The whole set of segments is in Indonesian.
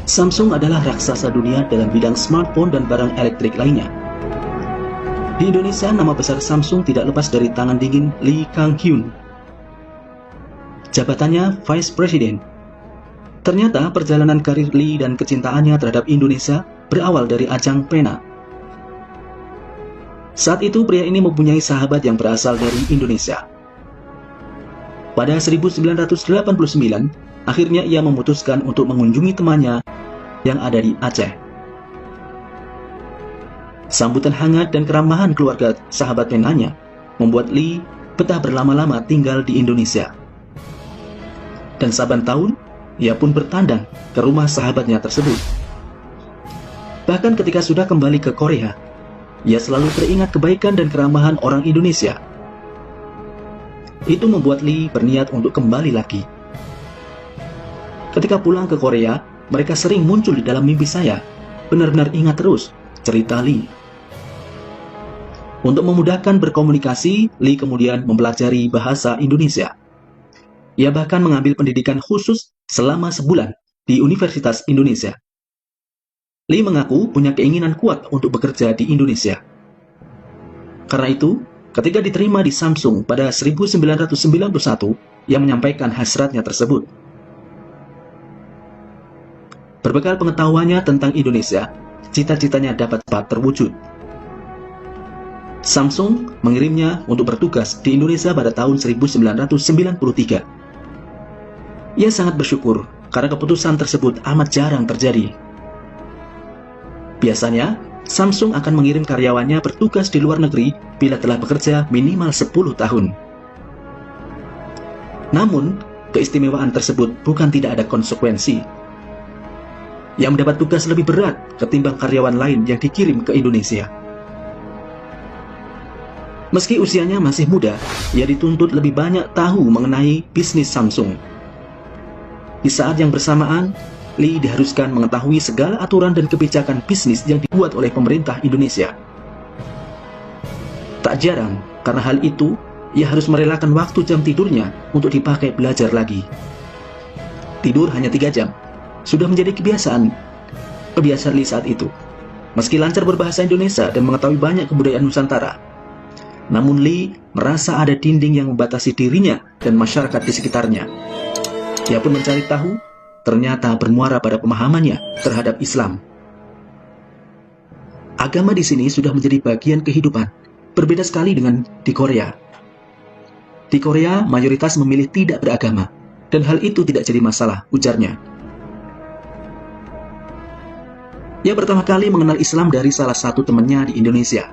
Samsung adalah raksasa dunia dalam bidang smartphone dan barang elektrik lainnya. Di Indonesia, nama besar Samsung tidak lepas dari tangan dingin Lee Kang-hyun. Jabatannya Vice President. Ternyata perjalanan karir Lee dan kecintaannya terhadap Indonesia berawal dari ajang pena. Saat itu pria ini mempunyai sahabat yang berasal dari Indonesia. Pada 1989, akhirnya ia memutuskan untuk mengunjungi temannya yang ada di Aceh. Sambutan hangat dan keramahan keluarga sahabat penanya membuat Lee betah berlama-lama tinggal di Indonesia. Dan saban tahun, ia pun bertandang ke rumah sahabatnya tersebut. Bahkan ketika sudah kembali ke Korea, ia selalu teringat kebaikan dan keramahan orang Indonesia. Itu membuat Lee berniat untuk kembali lagi. Ketika pulang ke Korea, mereka sering muncul di dalam mimpi saya. Benar-benar ingat terus, cerita Lee. Untuk memudahkan berkomunikasi, Lee kemudian mempelajari bahasa Indonesia. Ia bahkan mengambil pendidikan khusus selama sebulan di Universitas Indonesia. Lee mengaku punya keinginan kuat untuk bekerja di Indonesia. Karena itu, ketika diterima di Samsung pada 1991, ia menyampaikan hasratnya tersebut. Berbekal pengetahuannya tentang Indonesia, cita-citanya dapat cepat terwujud. Samsung mengirimnya untuk bertugas di Indonesia pada tahun 1993. Ia sangat bersyukur karena keputusan tersebut amat jarang terjadi. Biasanya, Samsung akan mengirim karyawannya bertugas di luar negeri bila telah bekerja minimal 10 tahun. Namun, keistimewaan tersebut bukan tidak ada konsekuensi. Yang mendapat tugas lebih berat ketimbang karyawan lain yang dikirim ke Indonesia. Meski usianya masih muda, ia dituntut lebih banyak tahu mengenai bisnis Samsung. Di saat yang bersamaan, Lee diharuskan mengetahui segala aturan dan kebijakan bisnis yang dibuat oleh pemerintah Indonesia. Tak jarang, karena hal itu, ia harus merelakan waktu jam tidurnya untuk dipakai belajar lagi. Tidur hanya 3 jam, sudah menjadi kebiasaan Lee saat itu. Meski lancar berbahasa Indonesia dan mengetahui banyak kebudayaan Nusantara, namun Lee merasa ada dinding yang membatasi dirinya dan masyarakat di sekitarnya. Ia pun mencari tahu, ternyata bermuara pada pemahamannya terhadap Islam. Agama di sini sudah menjadi bagian kehidupan, berbeda sekali dengan di Korea. Di Korea, mayoritas memilih tidak beragama, dan hal itu tidak jadi masalah, ujarnya. Ia pertama kali mengenal Islam dari salah satu temannya di Indonesia.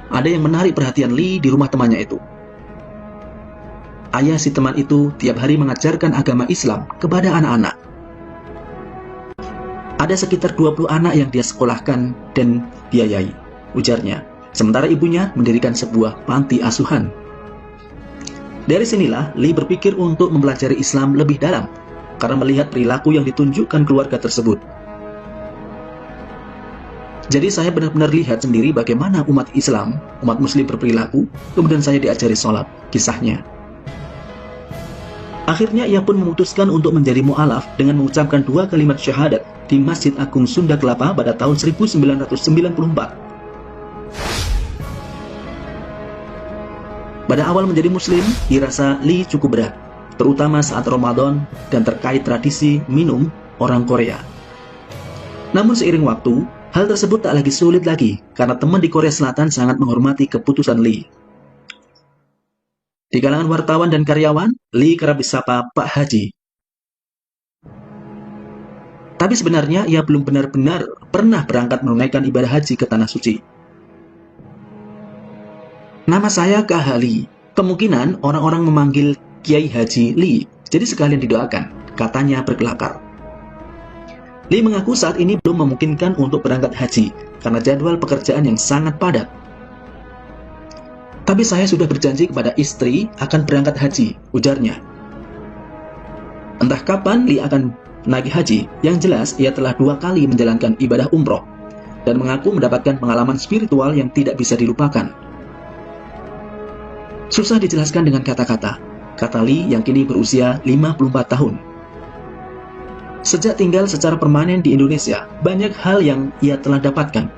Ada yang menarik perhatian Lee di rumah temannya itu. Ayah si teman itu tiap hari mengajarkan agama Islam kepada anak-anak. Ada sekitar 20 anak yang dia sekolahkan dan biayai, ujarnya. Sementara ibunya mendirikan sebuah panti asuhan. Dari sinilah Lee berpikir untuk mempelajari Islam lebih dalam, karena melihat perilaku yang ditunjukkan keluarga tersebut. Jadi saya benar-benar lihat sendiri bagaimana umat Muslim berperilaku, kemudian saya diajari sholat, kisahnya. Akhirnya ia pun memutuskan untuk menjadi mu'alaf dengan mengucapkan 2 kalimat syahadat di Masjid Agung Sunda Kelapa pada tahun 1994. Pada awal menjadi Muslim, dirasa Lee cukup berat, terutama saat Ramadan dan terkait tradisi minum orang Korea. Namun seiring waktu, hal tersebut tak lagi sulit lagi karena teman di Korea Selatan sangat menghormati keputusan Lee. Di kalangan wartawan dan karyawan, Lee kerap disapa Pak Haji. Tapi sebenarnya ia belum benar-benar pernah berangkat menunaikan ibadah haji ke Tanah Suci. Nama saya Kak Lee. Kemungkinan orang-orang memanggil Kiai Haji Lee, jadi sekalian didoakan, katanya berkelakar. Lee mengaku saat ini belum memungkinkan untuk berangkat haji karena jadwal pekerjaan yang sangat padat. Tapi saya sudah berjanji kepada istri akan berangkat haji, ujarnya. Entah kapan Lee akan naik haji, yang jelas ia telah 2 kali menjalankan ibadah umroh dan mengaku mendapatkan pengalaman spiritual yang tidak bisa dilupakan. Susah dijelaskan dengan kata-kata, kata Lee yang kini berusia 54 tahun. Sejak tinggal secara permanen di Indonesia, banyak hal yang ia telah dapatkan.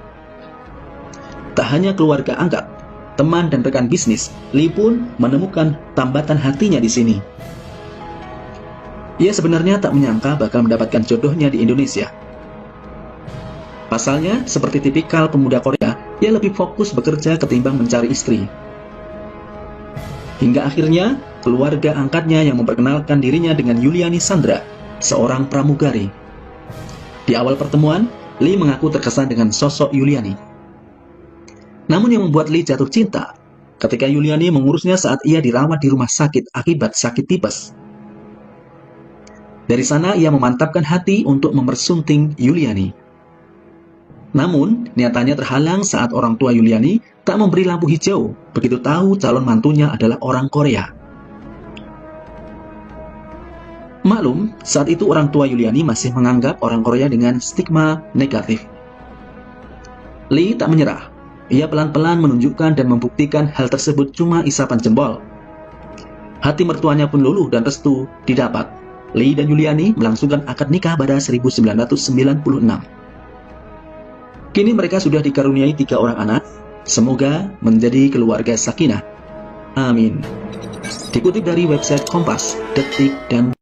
Tak hanya keluarga angkat, teman dan rekan bisnis, Lee pun menemukan tambatan hatinya di sini. Ia sebenarnya tak menyangka bakal mendapatkan jodohnya di Indonesia. Pasalnya, seperti tipikal pemuda Korea, ia lebih fokus bekerja ketimbang mencari istri. Hingga akhirnya, keluarga angkatnya yang memperkenalkan dirinya dengan Yuliani Sandra, seorang pramugari. Di awal pertemuan, Lee mengaku terkesan dengan sosok Yuliani. Namun yang membuat Lee jatuh cinta, ketika Yuliani mengurusnya saat ia dirawat di rumah sakit akibat sakit tipes. Dari sana ia memantapkan hati untuk mempersunting Yuliani. Namun, niatannya terhalang saat orang tua Yuliani tak memberi lampu hijau begitu tahu calon mantunya adalah orang Korea. Maklum, saat itu orang tua Yuliani masih menganggap orang Korea dengan stigma negatif. Lee tak menyerah. Ia pelan-pelan menunjukkan dan membuktikan hal tersebut cuma isapan jempol. Hati mertuanya pun luluh dan restu didapat. Lee dan Yuliani melangsungkan akad nikah pada 1996. Kini mereka sudah dikaruniai 3 orang anak. Semoga menjadi keluarga sakinah. Amin. Dikutip dari website Kompas, Detik, dan